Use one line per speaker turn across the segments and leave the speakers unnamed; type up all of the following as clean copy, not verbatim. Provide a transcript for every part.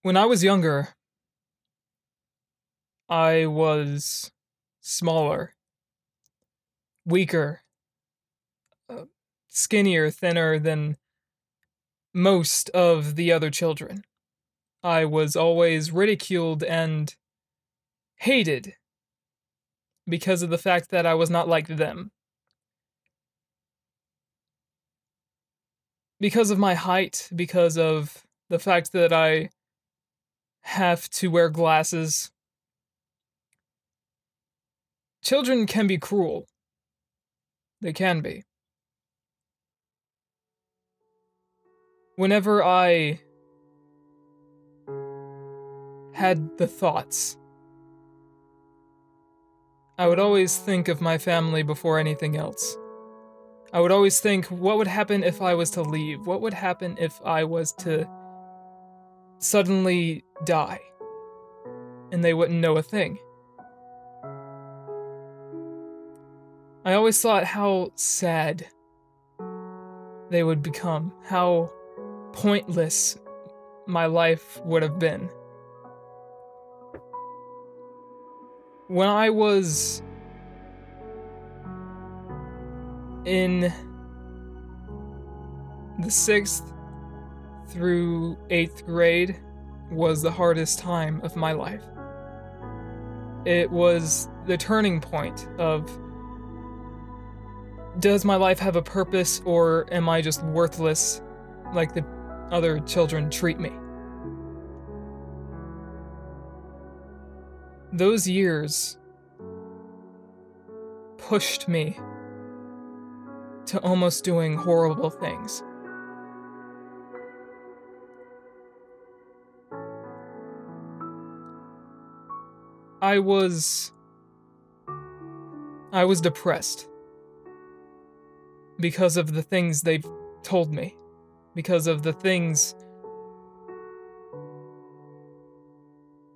When I was younger, I was smaller, weaker, uh, skinnier, thinner than most of the other children. I was always ridiculed and hated because of the fact that I was not like them. Because of my height, because of the fact that I have to wear glasses. Children can be cruel. They can be. Whenever I had the thoughts, I would always think of my family before anything else. I would always think, what would happen if I was to leave? What would happen if I was to suddenly die? And they wouldn't know a thing. I always thought how sad they would become, how pointless my life would have been. When I was in the 6th through 8th grade was the hardest time of my life. It was the turning point of, does my life have a purpose, or am I just worthless like the other children treat me? Those years pushed me to almost doing horrible things. I was depressed because of the things they've told me, because of the things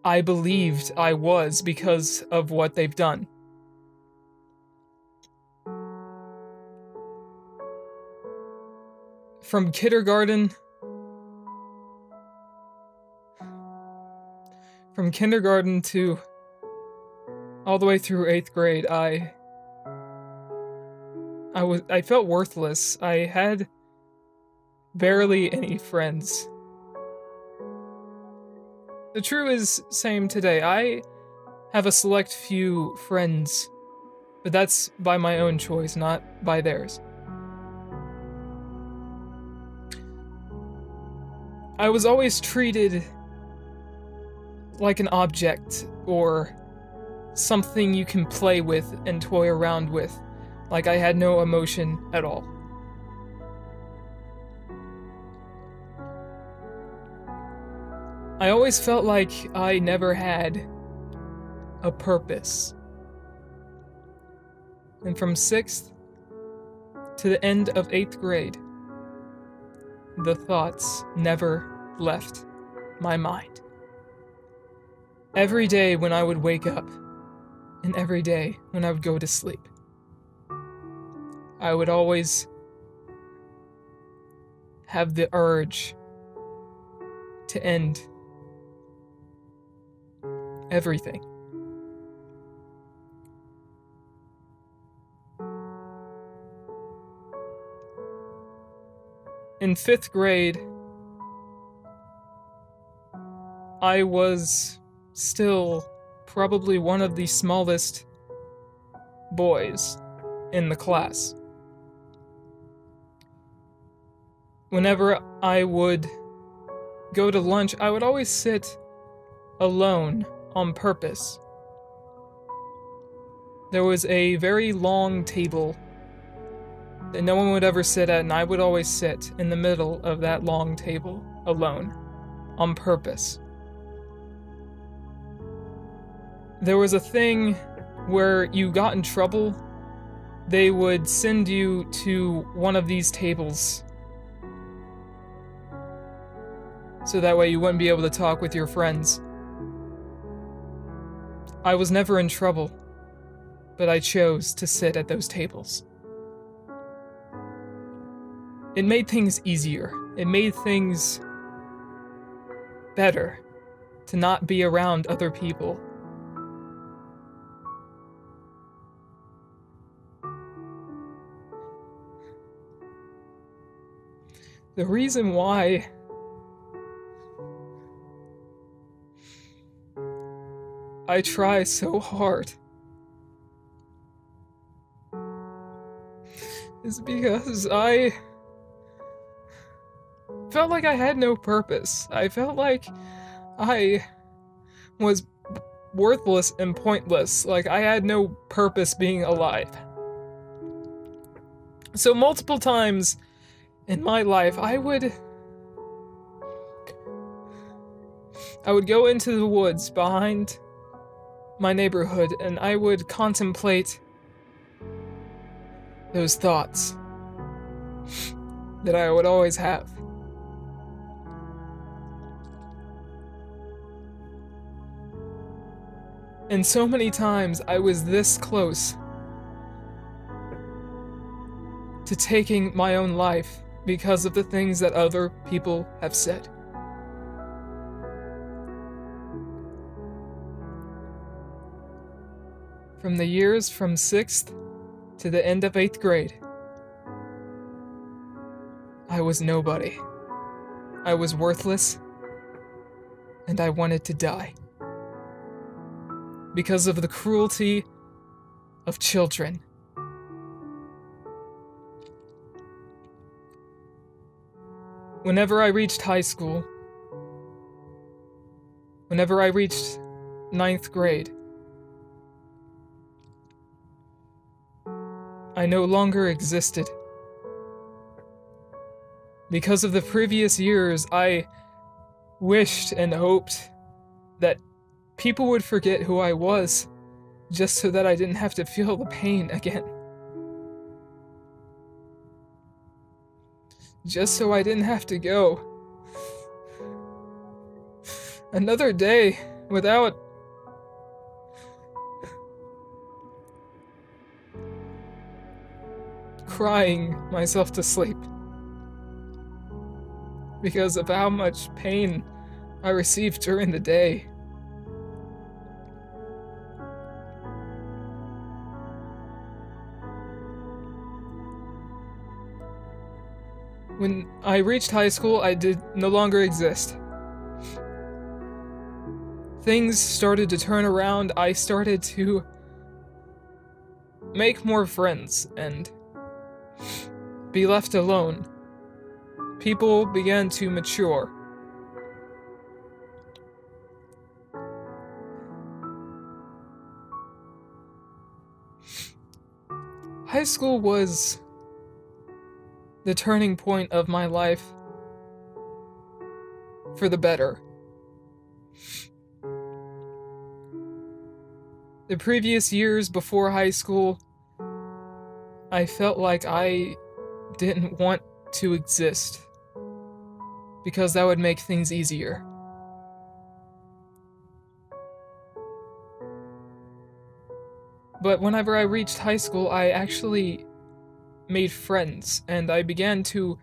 I believed I was because of what they've done. From kindergarten to all the way through 8th grade, I felt worthless. I had barely any friends. The truth is same today. I have a select few friends, but that's by my own choice, not by theirs. I was always treated like an object or something you can play with and toy around with, like I had no emotion at all. I always felt like I never had a purpose. And from 6th to the end of 8th grade, the thoughts never left my mind. Every day when I would wake up, and every day when I would go to sleep, I would always have the urge to end everything. In 5th grade, I was still probably one of the smallest boys in the class. Whenever I would go to lunch, I would always sit alone on purpose. There was a very long table that no one would ever sit at, and I would always sit in the middle of that long table alone on purpose. There was a thing where you got in trouble, they would send you to one of these tables so that way you wouldn't be able to talk with your friends. I was never in trouble, but I chose to sit at those tables. It made things easier. It made things better to not be around other people. The reason why I try so hard is because I felt like I had no purpose. I felt like I was worthless and pointless. Like I had no purpose being alive. So multiple times in my life, I would go into the woods behind my neighborhood and I would contemplate those thoughts that I would always have. And so many times I was this close to taking my own life because of the things that other people have said. From the years from 6th to the end of 8th grade, I was nobody. I was worthless, and I wanted to die. Because of the cruelty of children. Whenever I reached high school, whenever I reached 9th grade, I no longer existed. Because of the previous years, I wished and hoped that people would forget who I was, just so that I didn't have to feel the pain again. Just so I didn't have to go another day without crying myself to sleep because of how much pain I received during the day. When I reached high school, I did no longer exist. Things started to turn around. I started to make more friends and be left alone. People began to mature. High school was the turning point of my life for the better. The previous years before high school, I felt like I didn't want to exist because that would make things easier. But whenever I reached high school, I actually made friends, and I began to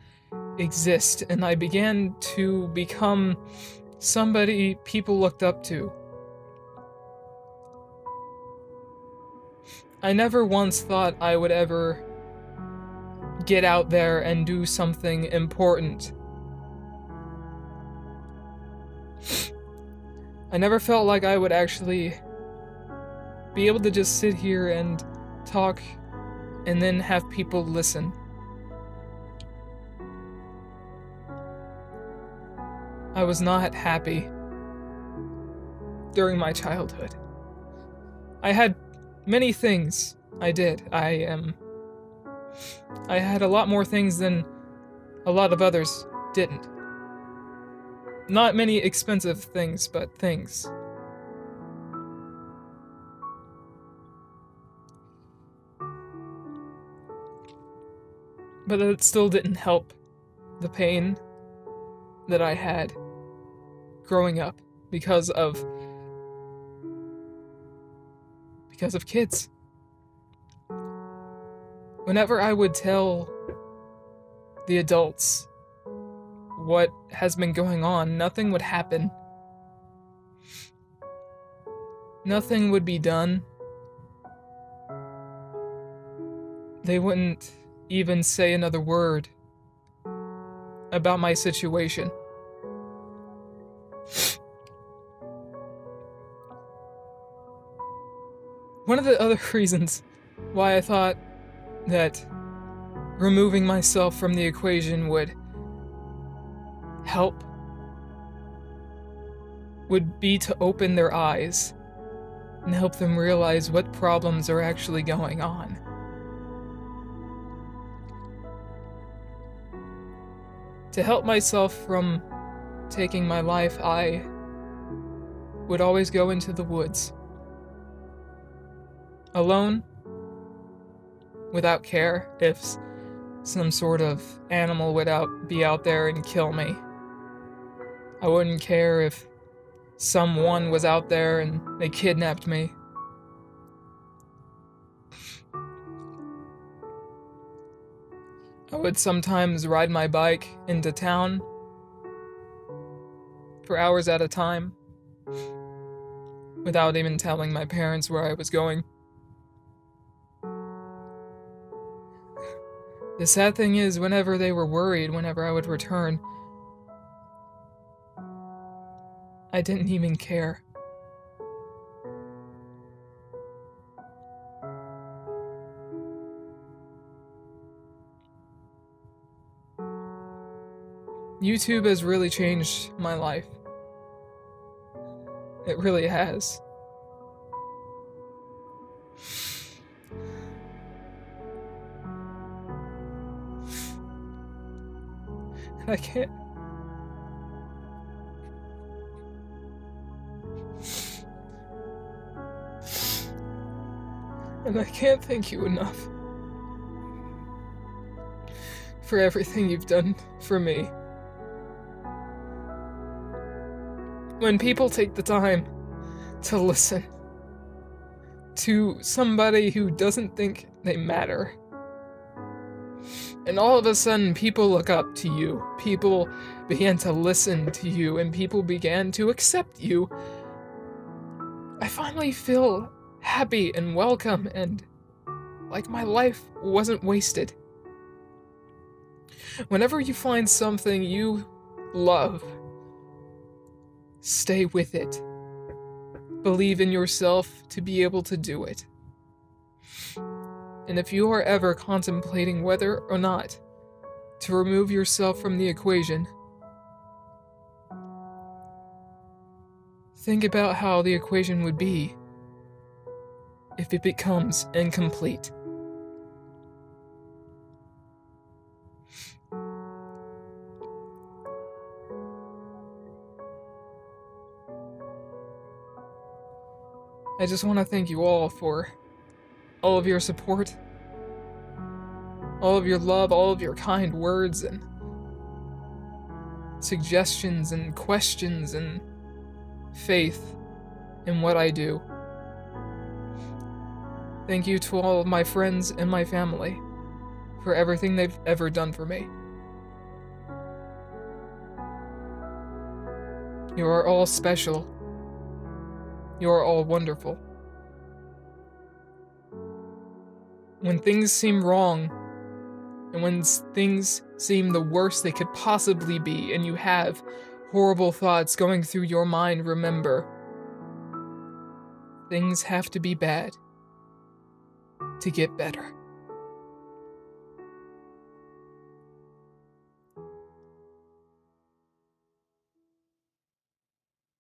exist, and I began to become somebody people looked up to. I never once thought I would ever get out there and do something important. I never felt like I would actually be able to just sit here and talk and then have people listen. I was not happy during my childhood. I had many things I did. I had a lot more things than a lot of others didn't. Not many expensive things, but things. But it still didn't help the pain that I had growing up because of kids. Whenever I would tell the adults what has been going on, nothing would happen. Nothing would be done. They wouldn't even say another word about my situation. One of the other reasons why I thought that removing myself from the equation would help would be to open their eyes and help them realize what problems are actually going on. To help myself from taking my life, I would always go into the woods. Alone, without care if some sort of animal would be out there and kill me. I wouldn't care if someone was out there and they kidnapped me. I would sometimes ride my bike into town for hours at a time without even telling my parents where I was going. The sad thing is, whenever they were worried, whenever I would return, I didn't even care. YouTube has really changed my life. It really has. And I can't... And I can't thank you enough for everything you've done for me. When people take the time to listen to somebody who doesn't think they matter, and all of a sudden people look up to you, people began to listen to you, and people began to accept you, I finally feel happy and welcome and like my life wasn't wasted. Whenever you find something you love, stay with it. Believe in yourself to be able to do it. And if you are ever contemplating whether or not to remove yourself from the equation, think about how the equation would be if it becomes incomplete. I just want to thank you all for all of your support, all of your love, all of your kind words and suggestions and questions and faith in what I do. Thank you to all of my friends and my family for everything they've ever done for me. You are all special. You are all wonderful. When things seem wrong, and when things seem the worst they could possibly be, and you have horrible thoughts going through your mind, remember, things have to be bad to get better.